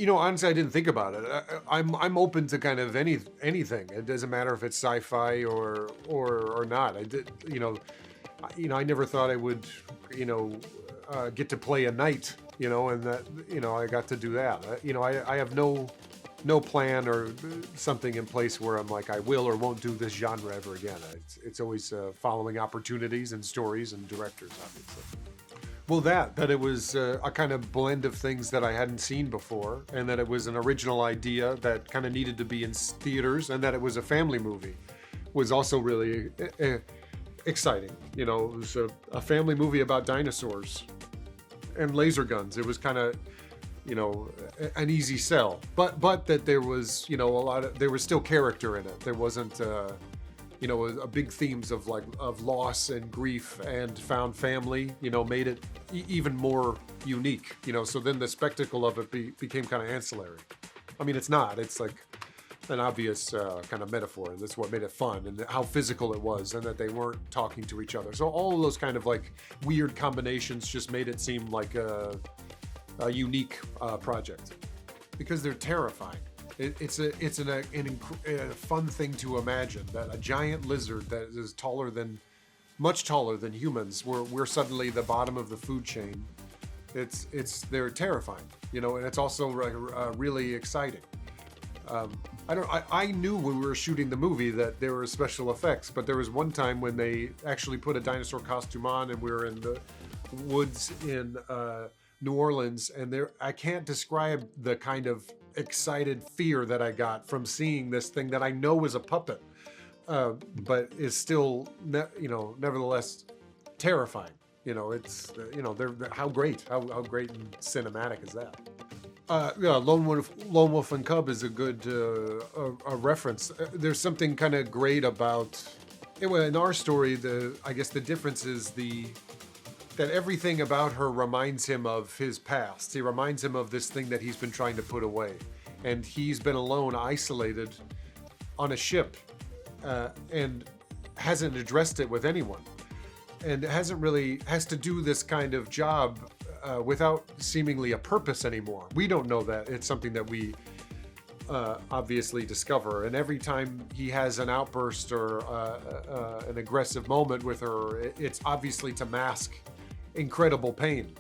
Honestly, I didn't think about it. I'm open to kind of anything. It doesn't matter if it's sci-fi or not. I never thought I would, get to play a knight, and that, I got to do that. I have no plan or something in place where I'm like, I will or won't do this genre ever again. It's always following opportunities and stories and directors, obviously. Well, that it was a kind of blend of things that I hadn't seen before, and that it was an original idea that kind of needed to be in theaters, and that it was a family movie was also really exciting. It was a family movie about dinosaurs and laser guns. It was kind of, an easy sell, but that there was, there was still character in it. There wasn't, a big themes of loss and grief and found family, made it even more unique, so then the spectacle of it became kind of ancillary. I mean, it's not, it's like an obvious kind of metaphor, and that's what made it fun, and how physical it was, and that they weren't talking to each other. So all of those kind of weird combinations just made it seem like a unique project, because they're terrifying. It's a fun thing to imagine that a giant lizard that is much taller than humans, we're suddenly the bottom of the food chain. They're terrifying, and it's also really exciting. I knew when we were shooting the movie that there were special effects, but there was one time when they actually put a dinosaur costume on, and we were in the woods in New Orleans, and I can't describe the kind of excited fear that I got from seeing this thing that I know is a puppet, but is still, nevertheless terrifying. It's, how great and cinematic is that? Lone Wolf and Cub is a good a reference. There's something kind of great about, in our story, I guess the difference is that everything about her reminds him of his past. He reminds him of this thing that he's been trying to put away. And he's been alone, isolated on a ship, and hasn't addressed it with anyone. And has to do this kind of job without seemingly a purpose anymore. We don't know that. It's something that we obviously discover. And every time he has an outburst or an aggressive moment with her, it's obviously to mask incredible pain,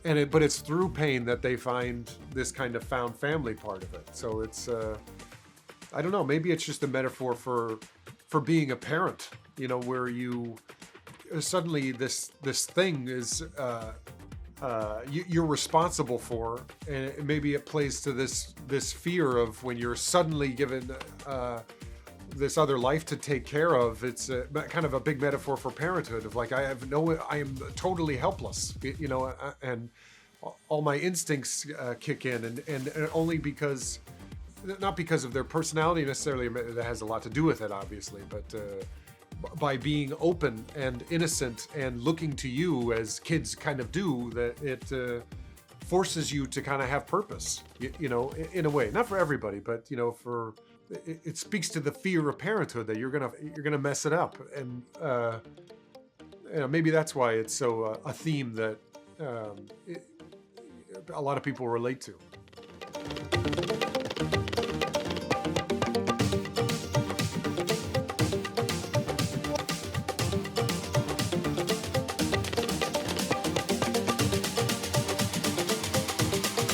but it's through pain that they find this kind of found family part of it. So it's I don't know, maybe it's just a metaphor for being a parent, where you suddenly this thing is you're responsible for, and maybe it plays to this fear of when you're suddenly given this other life to take care of. It's kind of a big metaphor for parenthood of I am totally helpless, and all my instincts kick in, and only because, not because of their personality necessarily, that has a lot to do with it, obviously, but by being open and innocent and looking to you as kids kind of do, that it forces you to kind of have purpose, in a way. Not for everybody, but it speaks to the fear of parenthood, that you're gonna mess it up, and maybe that's why it's so a theme that a lot of people relate to.